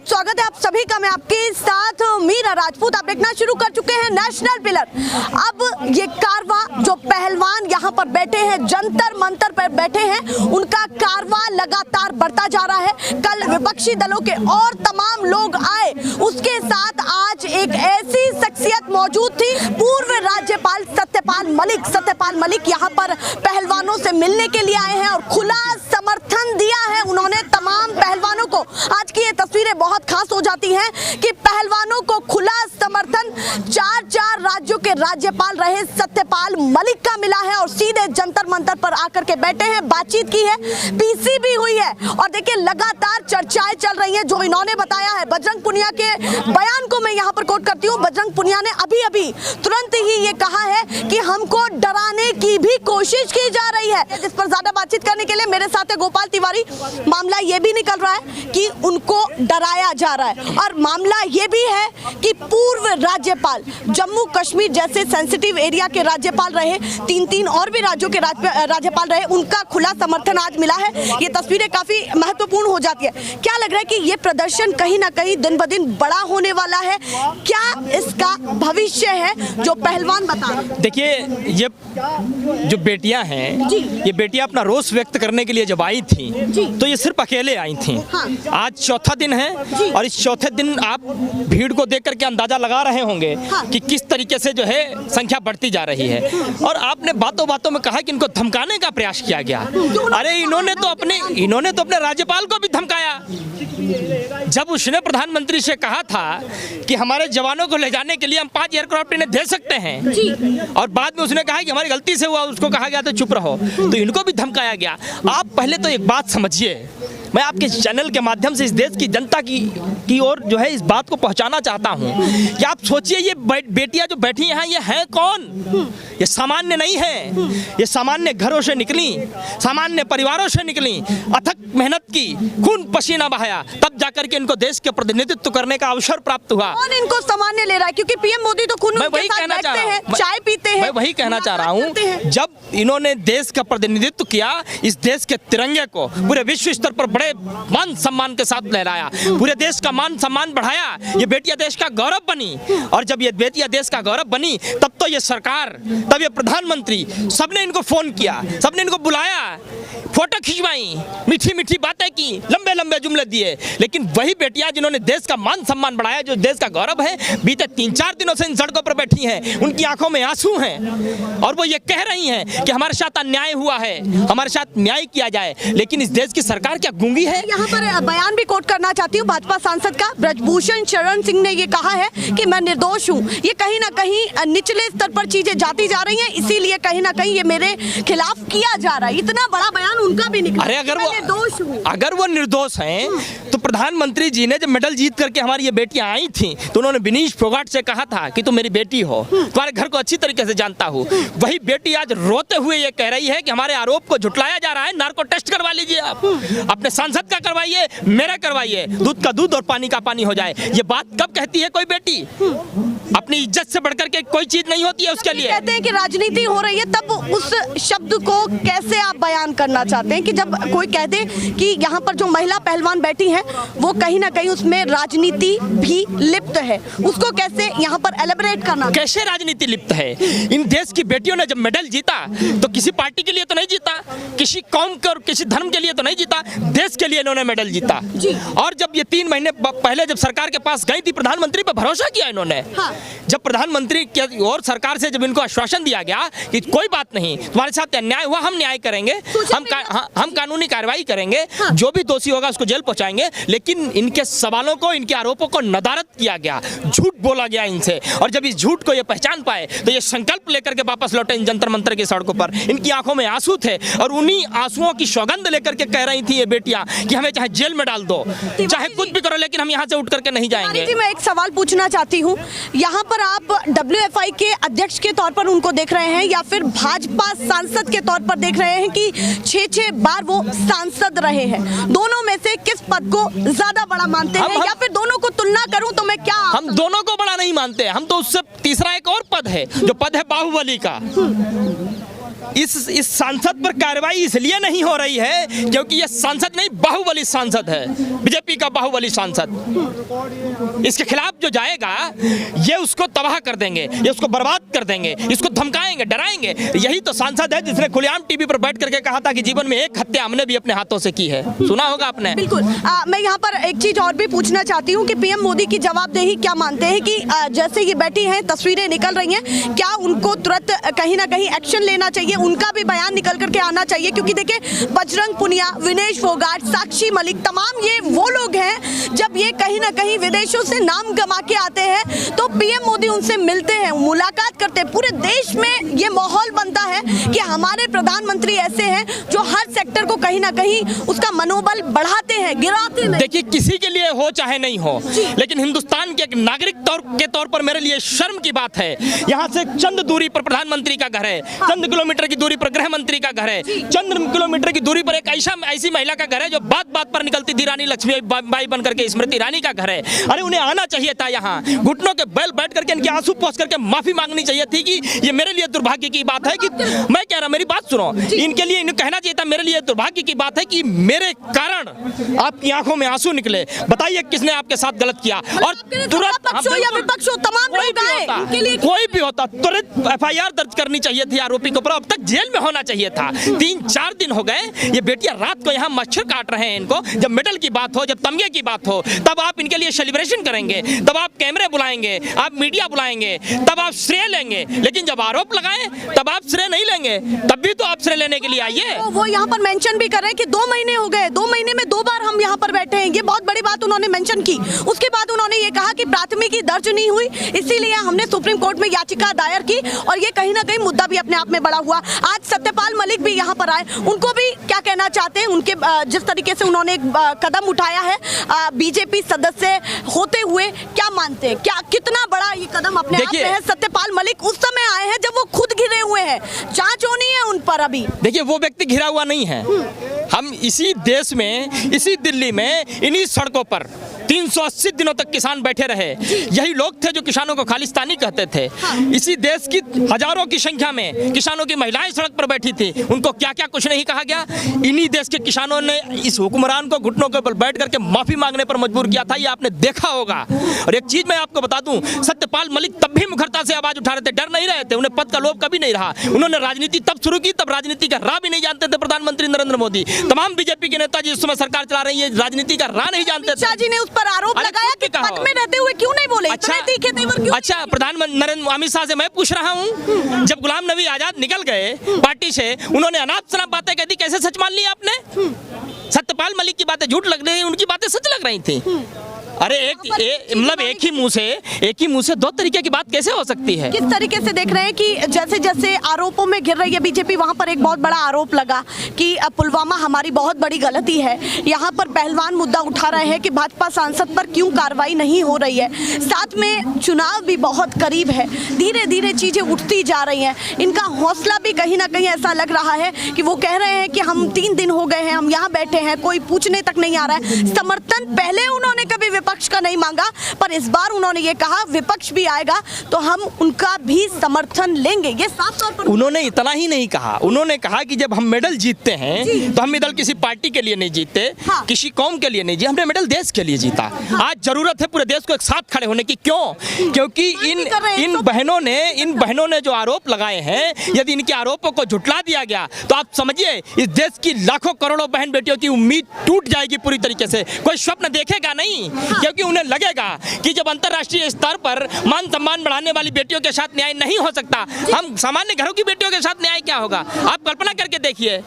बहुत स्वागत है आप सभी का। मैं आपके साथ मीरा राजपूत। आप देखना शुरू कर चुके हैं नेशनल पिलर। अब ये कारवा जो पहलवान यहाँ पर बैठे हैं, जंतर मंतर पर बैठे हैं, उनका कारवा लगातार बढ़ता जा रहा है। कल विपक्षी दलों के और तमाम लोग आए, उसके साथ आज एक ऐसी शख्सियत मौजूद थी, पूर्व राज्यपाल सत्यपाल मलिक यहाँ पर पहलवानों से मिलने के लिए आए हैं और खुला समर्थन दिया है उन्होंने तमाम पहलवानों को। आज की ये तस्वीरें बहुत खास हो जाती हैं कि पहलवानों को खुला समर्थन चार राज्यों के राज्यपाल रहे सत्यपाल मलिक का मिला है और सीधे जंतर मंतर पर आकर के बैठे हैं, बातचीत की है, पीसी भी हुई है। और देखिए लगातार चर्चाएं चल रही हैं जो इन्होंने बताया है। बजरंग पुनिया के बयान को मैं यहाँ पर कोट करती हूँ। बजरंग पुनिया ने अभी तुरंत ही ये कहा है कि हमको डराने की भी कोशिश की जा रही है। इस पर ज्यादा बातचीत करने के लिए मेरे साथ है गोपाल तिवारी। मामला ये भी निकल रहा है कि उनको डराया जा रहा है और मामला ये भी है कि पूर्व राज्यपाल, जम्मू कश्मीर जैसे सेंसिटिव एरिया के राज्यपाल रहे, तीन और भी राज्यों के राज्यपाल रहे, उनका खुला समर्थन आज मिला है। ये तस्वीरें काफी महत्वपूर्ण हो जाती है। क्या लग रहा है कि ये प्रदर्शन कहीं ना कहीं दिन ब दिन बड़ा होने वाला है? क्या इसका भविष्य है जो पहलवान बता रहे हैं? देखिए, ये जो बेटियां हैं, ये बेटियां अपना रोष व्यक्त करने के लिए जब आई थी तो ये सिर्फ अकेले आई थी। आज चौथा दिन है और इस चौथे दिन आप भीड़ को देख करके अंदाजा लगा रहे होंगे कि किस तरीके से जो है संख्या बढ़ती जा रही है। और आपने बातों बातों में कहा कि इनको धमकाने का प्रयास किया गया। अरे इन्होंने तो अपने राज्यपाल को भी धमकाया। जब उसने प्रधानमंत्री से कहा था कि हमारे जवानों को ले जाने के लिए हम 5 एयरक्राफ्ट इन्हें दे सकते हैं और बाद में उसने कहा कि हमारी गलती से हुआ, उसको कहा गया तो चुप रहो, तो इनको भी धमकाया गया। आप पहले तो एक बात समझिए, मैं आपके चैनल के माध्यम से इस देश की जनता की ओर जो है इस बात को पहुंचाना चाहता हूं कि आप सोचिए ये बेटियां जो बैठी हैं ये हैं कौन? ये सामान्य नहीं है, ये सामान्य घरों से निकली, सामान्य परिवारों से निकली, अथक मेहनत की, खून पसीना बहाया, तब जाकर के इनको देश के प्रतिनिधित्व करने का अवसर प्राप्त हुआ। कौन इनको सामान्य ले रहा है? क्योंकि पीएम मोदी तो खून उनके साथ बैठते हैं, चाय पीते हैं। मैं वही कहना चाह रहा हूं, जब इन्होंने देश का प्रतिनिधित्व किया, इस देश के तिरंगे को पूरे विश्व स्तर पर बड़े मान सम्मान के साथ लहराया, पूरे देश का मान सम्मान बढ़ाया, ये बेटियां देश का गौरव बनी। और जब ये बेटियां देश का गौरव बनी तब तो ये सरकार, तब ये प्रधानमंत्री, सबने इनको फोन किया, सबने इनको बुलाया, फोटो खिंचवाई, मीठी मीठी बातें की, लंबे लंबे जुमले दिए। लेकिन वही बेटियां जिन्होंने देश का मान सम्मान बढ़ाया, जो देश का गौरव है, बीते 3-4 दिनों से इन सड़कों पर बैठी हैं, उनकी आंखों में आंसू हैं और वो ये कह रही हैं कि हमारे साथ अन्याय हुआ है, हमारे साथ न्याय किया जाए। लेकिन इस देश की सरकार क्या गूंगी है? यहाँ पर बयान भी कोट करना चाहती हूँ भाजपा सांसद का। ब्रजभूषण शरण सिंह ने ये कहा है कि मैं निर्दोष हूँ। ये कहीं ना कहीं निचले स्तर पर चीजें जाती जा रही हैं, इसीलिए कहीं ना कहीं ये मेरे खिलाफ किया जा रहा है। इतना बड़ा बयान उनका भी निकला। अरे अगर वो निर्दोष हैं तो प्रधानमंत्री जी ने जब मेडल जीत करके हमारी ये बेटियां आई थी तो उन्होंने विनीश फोगाट से कहा था कि तुम मेरी बेटी हो, तुम्हारे घर को अच्छी तरीके से जानता हूँ। वही बेटी आज रोते हुए ये कह रही है कि हमारे आरोप को झुटलाया जा रहा है, नार्को टेस्ट करवा लीजिए, आप अपने सांसद का करवाइए, मेरा करवाइए, दूध का दूध और पानी का पानी हो जाए। ये बात कब कहती है कोई बेटी? अपनी इज्जत से बढ़कर के कोई चीज नहीं होती है उसके लिए। कहते हैं कि राजनीति हो रही है, तब उस शब्द को कैसे आप बयान करना चाहते हैं कि जब कोई कह दे कि यहाँ पर जो महिला पहलवान बैठी हैं वो कहीं ना कहीं उसमें राजनीति भी लिप्त है, उसको कैसे यहाँ पर एलिब्रेट करना? कैसे राजनीति लिप्त है? इन देश की बेटियों ने जब मेडल जीता तो किसी पार्टी के लिए तो नहीं जीता, किसी कौम के और किसी धर्म के लिए तो नहीं जीता, देश के लिए इन्होंने मेडल जीता। और जब ये 3 महीने पहले जब सरकार के पास गई थी, प्रधानमंत्री पर भरोसा किया इन्होंने। जब प्रधानमंत्री और सरकार से जब इनको आश्वासन दिया गया कि कोई बात नहीं, तुम्हारे साथ अन्याय हुआ, हम न्याय करेंगे, हम कानूनी कार्रवाई करेंगे, जो भी दोषी होगा उसको जेल पहुंचाएंगे। लेकिन इनके सवालों को, इनके आरोपों को नदारद किया गया, झूठ बोला गया इनसे। और जब इस झूठ को ये पहचान पाए तो ये संकल्प लेकर के वापस लौटे इन जंतर मंतर की सड़कों पर। इनकी आंखों में आंसू थे और उन्हीं आंसुओं की सौगंध लेकर के कह रही थी ये बेटियां कि हमें चाहे जेल में डाल दो, चाहे कुछ भी करो, लेकिन हम यहाँ से उठ करके नहीं जाएंगे। मैं एक सवाल पूछना चाहती हूँ, यहाँ पर आप WFI के अध्यक्ष के तौर पर उनको देख रहे हैं या फिर भाजपा सांसद के तौर पर देख रहे हैं कि 6-6 बार वो सांसद रहे हैं? दोनों में से किस पद को ज्यादा बड़ा मानते हैं? या फिर दोनों को तुलना करूं तो मैं क्या? हम दोनों को बड़ा नहीं मानते, हम तो उससे तीसरा एक और पद है, जो पद है बाहुबली का। इस सांसद पर कार्रवाई इसलिए नहीं हो रही है क्योंकि ये सांसद नहीं, बाहुबली सांसद है, बीजेपी का बाहुबली सांसद। इसके खिलाफ जो जाएगा ये उसको तबाह कर देंगे, ये उसको बर्बाद कर देंगे, इसको धमकाएंगे, डराएंगे। यही तो सांसद है जिसने खुलेआम टीवी पर बैठ करके कहा था कि जीवन में एक हत्या हमने भी अपने हाथों से की है। सुना होगा आपने। बिल्कुल। मैं यहाँ पर एक चीज और भी पूछना चाहती हूँ कि पीएम मोदी की जवाबदेही क्या मानते हैं कि जैसे ये बैठी हैं, तस्वीरें निकल रही हैं, क्या उनको तुरंत कहीं ना कहीं एक्शन लेना चाहिए, उनका भी बयान निकल करके आना चाहिए? क्योंकि देखिए बजरंग पुनिया, विनेश फोगाट, साक्षी मलिक, तमाम ये वो लोग हैं जब ये कहीं ना कहीं विदेशों से नाम कमा के आते हैं तो पीएम मोदी उनसे मिलते हैं, मुलाकात करते हैं। पूरे देश में ये माहौल बनता है कि हमारे प्रधानमंत्री ऐसे हैं जो हर सेक्टर को कहीं ना कहीं उसका मनोबल बढ़ाते हैं, गिराते नहीं। देखिए किसी के लिए हो चाहे नहीं हो, लेकिन हिंदुस्तान के एक नागरिक के तौर पर मेरे लिए शर्म की बात है। यहाँ से चंद दूरी पर प्रधानमंत्री का घर है, चंद किलोमीटर की दूरी पर गृह मंत्री का घर है, चंद किलोमीटर की दूरी पर एक ऐसी महिला का घर है जो बात बात पर निकलती थी, रानी लक्ष्मीबाई बन करके स्मृति ईरानी का घर है। अरे उन्हें आना चाहिए था यहाँ, घुटनों के बैल बैठ करके इनके आंसू पोंछ करके माफी मांगनी चाहिए थी कि ये मेरे लिए दुर्भाग्य की बात है कि मैं कह रहा, मेरी बात सुनो, इनके लिए इन्हें कहना चाहिए था मेरे लिए दुर्भाग्य की बात है कि मेरे कारण आपकी आंखों में आंसू निकले। बताइए किसने आपके साथ गलत किया? और तुरंत विपक्ष हो, तमाम लोग आए, कोई भी होता तुरंत एफआईआर दर्ज करनी चाहिए थी आरोपी के ऊपर, अब तक जेल में होना चाहिए था। 3-4 दिन हो गए ये बेटियां रात को यहाँ मच्छर काट रहे हैं इनको। जब मेडल की बात हो, जब तमगे की बात हो, तब आप इनके लिए सेलिब्रेशन करेंगे, तब आप कैमरे बुलाएंगे, आप मीडिया बुलाएंगे, तब आप श्रेय लेंगे। लेकिन जब आरोप लगाएं तब आप श्रेय नहीं लेंगे, तब भी तो आप श्रेय लेने के लिए आइए। वो यहाँ पर मेंशन भी कर रहे हैं कि 2 महीने हो गए, 2 महीने में 2 बार हम यहाँ पर बैठे हैं, ये बहुत बड़ी बात उन्होंने मेंशन की। उसके बाद उन्होंने ये कहा कि प्राथमिकी दर्ज नहीं हुई, इसीलिए हमने सुप्रीम कोर्ट में याचिका दायर की और ये कहीं ना कहीं मुद्दा भी अपने आप में बड़ा हुआ। आज सत्यपाल मलिक भी यहाँ पर आए, उनको भी क्या कहना चाहते हैं? उनके जिस तरीके से उन्होंने कदम उठाया है बीजेपी सदस्य होते हुए, क्या मानते हैं, क्या कितना बड़ा ये कदम अपने आप में है? सत्यपाल मलिक उस समय आए हैं जब वो खुद घिरे हुए हैं, जांच होनी है उन पर अभी। देखिए वो व्यक्ति घिरा हुआ नहीं है, हम इसी देश में, इसी दिल्ली में, इन्हीं सड़कों पर 380 दिनों तक किसान बैठे रहे। यही लोग थे जो किसानों को खालिस्तानी कहते थे। इसी देश की हजारों की संख्या में किसानों की महिलाएं सड़क पर बैठी थी, उनको क्या क्या कुछ नहीं कहा गया। इन्हीं देश के किसानों ने इस हुक्मरान को घुटनों के ऊपर बैठ करके माफी मांगने पर मजबूर किया था, ये आपने देखा होगा। और एक चीज मैं आपको बता दूं, सत्यपाल मलिक तब भी मुखरता से आवाज उठा रहे थे, डर नहीं रहे थे, उन्हें पद का लोभ कभी नहीं रहा। उन्होंने राजनीति तब शुरू की, तब राजनीति का राह भी नहीं जानते थे प्रधानमंत्री नरेंद्र मोदी। तमाम बीजेपी के नेता जिस समय सरकार चला रही है राजनीति का राह नहीं जानते थे। जी ने उस पर आरोप लगाया कि पद में रहते हुए क्यों नहीं बोले? अच्छा प्रधानमंत्री नरेंद्र अमित शाह से मैं पूछ रहा हूँ, जब गुलाम नबी आजाद निकल गए पार्टी से, उन्होंने अनाप शनाप बातें कह दी, कैसे सच मान ली आपने? सत्यपाल मलिक की बातें झूठ लग रही, उनकी बातें सच लग रही थी। अरे मतलब एक ही मुंह से 2 तरीके की बात कैसे हो सकती है? किस तरीके से देख रहे हैं कि जैसे जैसे आरोपों में घिर रही है बीजेपी, वहां पर एक बहुत बड़ा आरोप लगा कि पुलवामा हमारी बहुत बड़ी गलती है। यहाँ पर पहलवान मुद्दा उठा रहे हैं कि भाजपा सांसद पर क्यों कार्रवाई नहीं हो रही है। साथ में चुनाव भी बहुत करीब है, धीरे धीरे चीजें उठती जा रही हैं। इनका हौसला भी कहीं ना कहीं ऐसा लग रहा है कि वो कह रहे हैं कि हम 3 दिन हो गए हैं, हम यहाँ बैठे हैं, कोई पूछने तक नहीं आ रहा है। समर्थन पहले उन्होंने कभी विपक्ष का नहीं मांगा, पर इस बार उन्होंने ये कहा विपक्ष भी आएगा तो हम उनका भी समर्थन लेंगे। ये साफ तौर पर उन्होंने इतना ही नहीं कहा, उन्होंने कहा कि जब हम मेडल जीतते हैं तो हम मेडल किसी पार्टी के लिए नहीं जीतते, किसी कौम के लिए नहीं जीते, हमने मेडल देश के लिए जीता। आज जरूरत है पूरे देश को एक साथ खड़े होने की। क्यों? क्योंकि इन बहनों ने जो आरोप लगाए हैं, यदि इनके आरोपों को झुटला दिया गया तो आप समझिए इस देश की लाखों करोड़ों बहन बेटियों की उम्मीद टूट जाएगी पूरी तरीके से। कोई स्वप्न देखेगा नहीं, क्योंकि उन्हें लगेगा कि जब अंतर्राष्ट्रीय स्तर पर मान सम्मान बढ़ाने वाली बेटियों के साथ न्याय नहीं हो सकता, हम सामान्य घरों की बेटियों के साथ न्याय क्या होगा? आप कल्पना करके देखिए।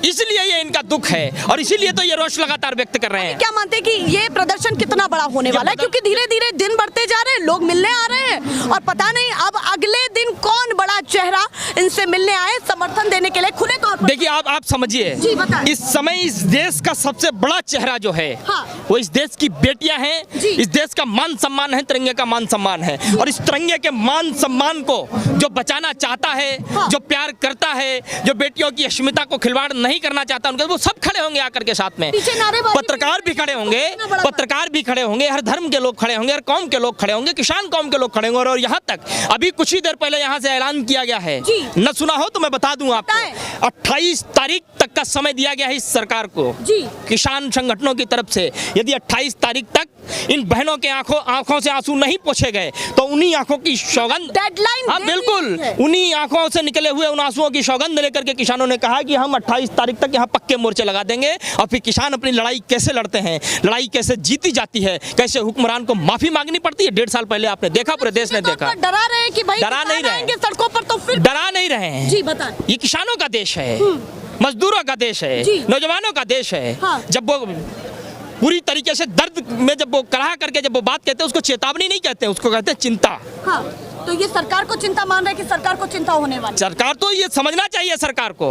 इसलिए ये इनका दुख है और इसीलिए तो ये रोष लगातार व्यक्त कर रहे हैं। क्या मानते हैं कि ये प्रदर्शन कितना बड़ा होने वाला है? क्योंकि धीरे धीरे दिन बढ़ते जा रहे हैं, लोग मिलने आ रहे हैं और पता नहीं अब अगले दिन कौन बड़ा चेहरा इनसे मिलने आए समर्थन देने के लिए खुले तौर पर। देखिए आप समझिए, इस समय इस देश का सबसे बड़ा चेहरा जो है वो इस देश की बेटियां हैं, इस देश का मान सम्मान है, तिरंगे का मान सम्मान है। और इस तिरंगे के मान सम्मान को जो बचाना चाहता है, जो प्यार करता है, जो बेटियों की अस्मिता को खिलवाड़ नहीं करना चाहता, उनके वो सब खड़े होंगे आकर के साथ में। पत्रकार भी खड़े होंगे, हर धर्म के लोग खड़े होंगे, हर कौम के लोग खड़े होंगे, किसान कौम के लोग खड़े होंगे। और यहाँ तक अभी कुछ ही देर पहले यहाँ से ऐलान किया दिया गया है। जी। न सुना हो तो मैं बता दूं आपको, 28 तारीख तक का समय दिया गया है इस सरकार को, जी। किसान संगठनों की तरफ से। यदि 28 तारीख तक इन बहनों के आंखों से आंसू नहीं पोंछे गए तो उन्हीं आंखों की सौगंध, डेडलाइन हाँ बिल्कुल, उन्हीं आंखों से निकले हुए उन आंसुओं की सौगंध लेकर के किसानों ने कहा कि हम 28 तारीख तक यहाँ पक्के मोर्चे लगा देंगे। और फिर किसान अपनी लड़ाई कैसे लड़ते हैं, लड़ाई कैसे जीती जाती है, कैसे हुक्मरान को माफी मांगनी पड़ती है, 1.5 साल पहले आपने देखा, पूरे देश ने देखा। डरा रहे हैं कि भाई डरा नहीं रहे, सड़कों पर तो फिर डरा नहीं रहे हैं जी, बताएं। ये किसानों का देश है, मजदूरों का देश है, नौजवानों का देश है। हाँ। जब वो पूरी तरीके से दर्द में जब वो कराह करके जब वो बात कहते हैं, उसको चेतावनी नहीं कहते, उसको कहते हैं चिंता। हाँ, तो ये सरकार को चिंता मान रहा है कि सरकार को चिंता होने वाली? सरकार तो ये समझना चाहिए सरकार को,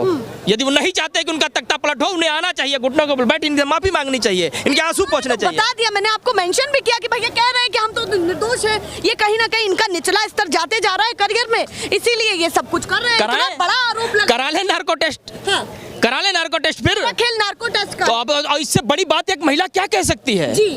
यदि वो नहीं चाहते कि उनका तख्ता पलट हो, उन्हें आना चाहिए, घुटनों को बैठ इनसे माफी मांगनी चाहिए, इनके आंसू पोंछने चाहिए। बता दिया मैंने आपको, मेंशन भी किया कि भैया कह रहे हैं कि हम तो निर्दोष हैं, ये कहीं ना कहीं इनका निचला स्तर जाते जा रहा है करियर में, इसीलिए ये सब कुछ कर रहे हैं। इतना बड़ा आरोप लगा, करा ले नार्को टेस्ट, हाँ। करा ले नार्को टेस्ट, फिर खेल नार्को टेस्ट का। तो अब इससे बड़ी बात एक महिला क्या कह सकती है? जी,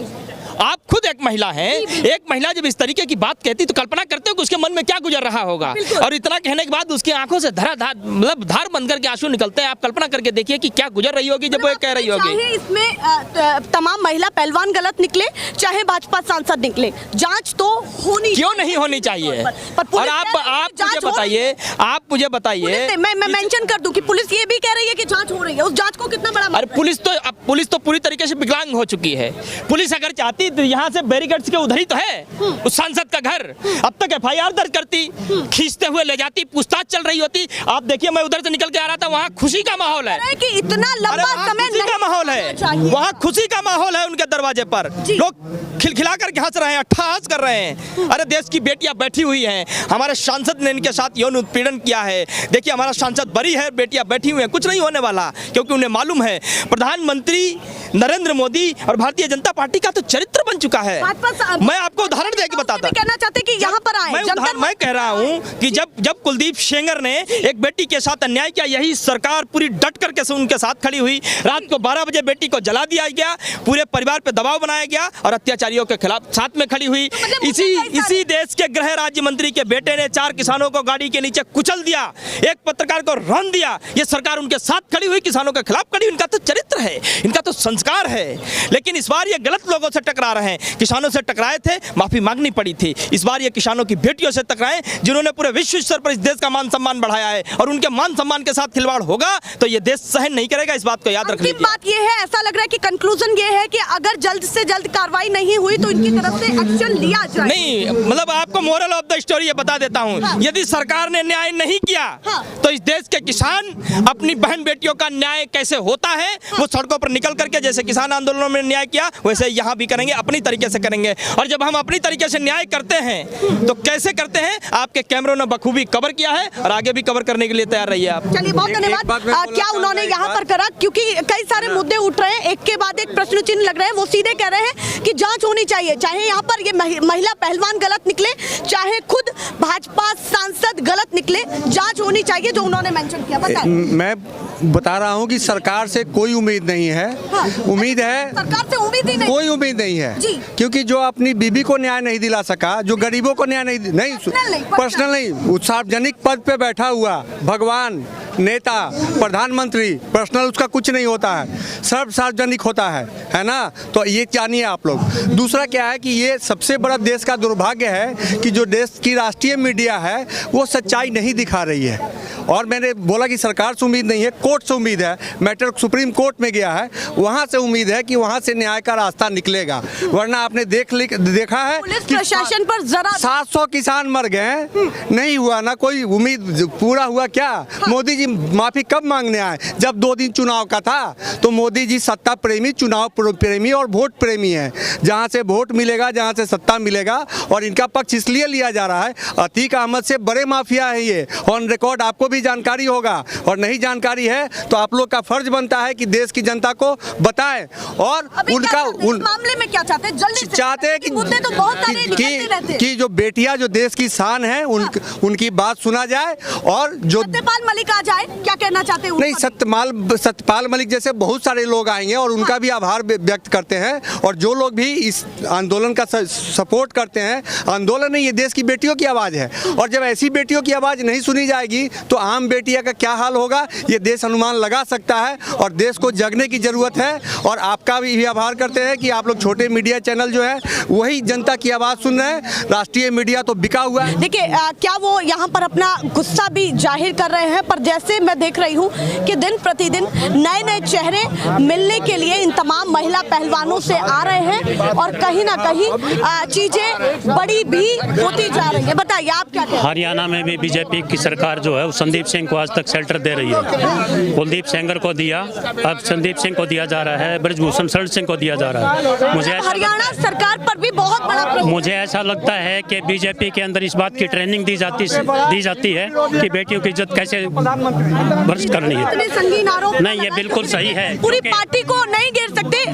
आप खुद एक महिला हैं, एक महिला जब इस तरीके की बात कहती तो कल्पना करते हो कि उसके मन में क्या गुजर रहा होगा। और इतना कहने के बाद उसकी आंखों से मतलब धार बंद करके आंसू निकलते हैं। आप कल्पना करके देखिए कि क्या गुजर रही होगी जब वो कह रही होगी। चाहे इसमें तमाम महिला पहलवान गलत निकले, चाहे भाजपा सांसद निकले, जांच तो होनी क्यों नहीं होनी चाहिए? और आप मुझे बताइए, मैं मेंशन कर दूं कि पुलिस ये भी कह रही है कि जांच हो रही है, उस जांच को कितना बड़ा? अरे पुलिस तो पूरी तरीके से विकलांग हो चुकी है। पुलिस अगर चाहती तो यहाँ से बैरिकेड्स के उधर ही तो है उस सांसद का घर, अब तक FIR दर्ज करती, खींचते हुए ले जाती, पूछताछ चल रही होती। आप देखिए, मैं उधर से निकल के आ रहा था, वहाँ खुशी का माहौल है कि इतना लंबा समय खुशी का माहौल है, वहाँ खुशी का माहौल है। उनके दरवाजे पर लोग खिलखिला कर हंस रहे हैं, अट्ठहास कर रहे हैं। अरे देश की बेटियां बैठी हुई हैं, हमारे सांसद ने इनके साथ यौन उत्पीड़न किया है, देखिए हमारा सांसद बरी है, बेटियां बैठी हुई हैं, कुछ नहीं होने वाला, क्योंकि उन्हें मालूम है प्रधानमंत्री नरेंद्र मोदी और भारतीय जनता पार्टी का तो चरित्र बन चुका है। मैं आपको उदाहरण देके बताता कहना चाहते कि यहाँ पर आए, मैं कह रहा हूँ कि जब कुलदीप सेंगर ने एक बेटी के साथ अन्याय किया, यही सरकार पूरी डट करके से उनके साथ खड़ी हुई। रात को 12 बजे बेटी को जला दिया गया, पूरे परिवार पे दबाव बनाया गया और अत्याचारियों के खिलाफ साथ में खड़ी हुई। इसी देश के गृह राज्य मंत्री के बेटे ने 4 किसानों को गाड़ी के नीचे कुचल दिया, एक पत्रकार को रन दिया। ये सरकार उनके साथ खड़ी हुई, किसानों के खिलाफ खड़ी। इनका तो चरित्र है, इनका तो संस्कार है। लेकिन इस बार ये गलत लोगों से टकरा रहे हैं। किसानों से टकराए थे, माफी मांगनी पड़ी थी। इस बार ये किसानों की बेटियों से टकराए, जिन्होंने पूरे विश्व स्तर पर इस देश का मान सम्मान बढ़ाया है, और उनके मान सम्मान के साथ खिलवाड़ होगा तो ये देश सहन नहीं करेगा। इस बात को याद रख लीजिए। बात ये है, ऐसा लग रहा है कि कंक्लूजन ये है कि अगर जल्द से जल्द कार्रवाई नहीं हुई तो इनकी तरफ से एक्शन लिया जाए। नहीं, मतलब आपको मोरल ऑफ द स्टोरी ये बता देता हूँ। हाँ। यदि सरकार ने न्याय नहीं किया, हाँ, तो इस देश के किसान अपनी बहन बेटियों का न्याय कैसे होता है, हाँ, वो सड़कों पर निकल करके जैसे किसान आंदोलनों में न्याय किया वैसे यहाँ भी करेंगे, अपनी तरीके से करेंगे। और जब हम अपनी तरीके से न्याय करते हैं तो कैसे करते हैं, आपके कैमरों ने बखूबी कवर किया है और आगे भी कवर करने के लिए तैयार रहिए आप। चलिए, बहुत धन्यवाद। क्या उन्होंने यहाँ पर करा, क्योंकि कई सारे मुद्दे उठ रहे हैं, एक के बाद एक प्रश्न चिन्ह लग रहे हैं। वो सीधे कह रहे हैं कि जांच होनी चाहिए, चाहे यहाँ पर ये महिला पहलवान गलत निकले, चाहे खुद भाजपा सांसद गलत निकले, जांच होनी चाहिए, जो उन्होंने मेंशन किया। बताएं। मैं बता रहा हूँ कि सरकार से कोई उम्मीद नहीं है। हाँ। उम्मीद है, सरकार से उम्मीद ही नहीं, कोई उम्मीद नहीं है जी। क्योंकि जो अपनी बीबी को न्याय नहीं दिला सका, जो गरीबों को न्याय नहीं पर्सनल नहीं, सार्वजनिक पद पे बैठा हुआ भगवान, नेता, प्रधानमंत्री, पर्सनल उसका कुछ नहीं होता है, सब सार्वजनिक होता है ना। तो ये जानिए आप लोग। दूसरा क्या है कि ये सबसे बड़ा देश का दुर्भाग्य है कि जो देश की राष्ट्रीय मीडिया है वो सच्चाई नहीं दिखा रही है। और मैंने बोला कि सरकार से उम्मीद नहीं है, कोर्ट से उम्मीद है। मैटर सुप्रीम कोर्ट में गया है, वहाँ से उम्मीद है कि वहाँ से न्याय का रास्ता निकलेगा। वरना आपने देखा है कि प्रशासन पर जरा 700 किसान मर गए, नहीं हुआ ना कोई उम्मीद पूरा हुआ क्या। हाँ। मोदी जी माफी कब मांगने आए, जब 2 दिन चुनाव का था। तो मोदी जी सत्ता प्रेमी, चुनाव प्रेमी और वोट प्रेमी है। जहाँ से वोट मिलेगा, जहाँ से सत्ता मिलेगा, और इनका पक्ष इसलिए लिया जा रहा है, अतीक अहमद से बड़े माफिया है ये, ऑन रिकॉर्ड आपको भी जानकारी होगा। और नहीं जानकारी है तो आप लोग का फर्ज बनता है कि देश की जनता को बताएं। और उनका मामले में क्या चाहते हैं, जल्दी चाहते हैं कि जो बेटियां, जो देश की शान है, उनकी बात सुना जाए। और जो सत्यपाल मलिक आज आए, क्या कहना चाहते हैं? नहीं, सत्यपाल मलिक जैसे बहुत सारे लोग आएंगे और उनका भी आभार व्यक्त करते हैं। और जो लोग भी इस आंदोलन का सपोर्ट करते हैं, आंदोलन नहीं, ये देश की बेटियों की आवाज़ है। और जब ऐसी बेटियों की आवाज़ नहीं सुनी जाएगी तो आम बेटिया का क्या हाल होगा, ये देश अनुमान लगा सकता है। और देश को जगने की ज़रूरत है। और आपका भी आभार करते हैं कि आप लोग छोटे मीडिया चैनल जो है वही जनता की आवाज़ सुन रहे हैं। राष्ट्रीय मीडिया तो बिका हुआ है। देखिए, क्या वो यहाँ पर अपना गुस्सा भी जाहिर कर रहे हैं? पर जैसे मैं देख रही हूँ कि दिन प्रतिदिन नए नए चेहरे मिलने के लिए इन तमाम महिला पहलवानों से आ रहे हैं और कहीं ना कहीं चीजें बड़ी भी होती जा रही है। बताइए आप क्या कहते हैं? हरियाणा में भी बीजेपी की सरकार जो है वो संदीप सिंह को आज तक शेल्टर दे रही है। कुलदीप सेंगर को दिया, अब संदीप सिंह को दिया जा रहा है, ब्रजभूषण शरण सिंह को दिया जा रहा है। हरियाणा सरकार पर भी बहुत बड़ा मुझे ऐसा लगता है कि बीजेपी के अंदर इस बात की ट्रेनिंग दी जाती है कि बेटियों की इज्जत कैसे भ्रष्ट करनी है। संगीन आरोप नहीं, ये बिल्कुल सही है। पूरी पार्टी को नहीं घेर सकते।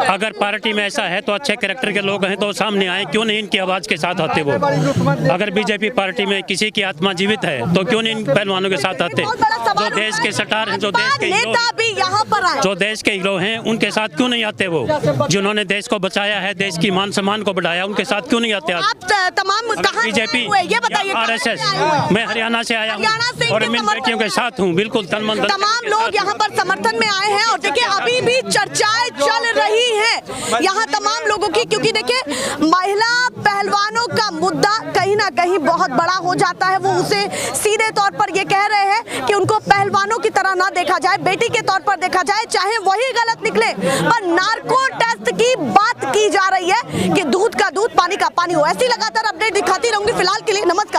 अगर पार्टी में ऐसा है तो अच्छे कैरेक्टर के लोग हैं तो सामने आए, क्यों नहीं इनकी आवाज के साथ आते वो? अगर बीजेपी पार्टी में किसी की आत्मा जीवित है तो क्यों नहीं इन पहलवानों के साथ आते? जो देश के सटार हैं, जो देश के जो देश के हीरो हैं, उनके साथ क्यों नहीं आते वो? जिन्होंने देश को बचाया है, देश की मान सम्मान को बढ़ाया, उनके साथ क्यों नहीं आते? आप तमाम बीजेपी, RSS, मैं हरियाणा से आया हूँ और इन बेटियों के साथ हूँ, बिल्कुल तन मन धन। तमाम लोग यहाँ पर समर्थन में आए हैं और देखिए अभी भी चर्चाएं चल रही हैं यहाँ तमाम लोगों की, क्योंकि देखिए महिला पहलवानों का मुद्दा कहीं ना कहीं बहुत बड़ा हो जाता है। वो उसे सीधे तौर पर ये कह रहे हैं कि उनको पहलवानों की तरह ना देखा जाए, बेटी के तौर पर देखा जाए, चाहे वही गलत निकले। पर नार्को टेस्ट की बात की जा रही है कि दूध का दूध, पानी का पानी हो। ऐसी लगातार अपडेट दिखाती रहूंगी। फिलहाल के लिए नमस्कार।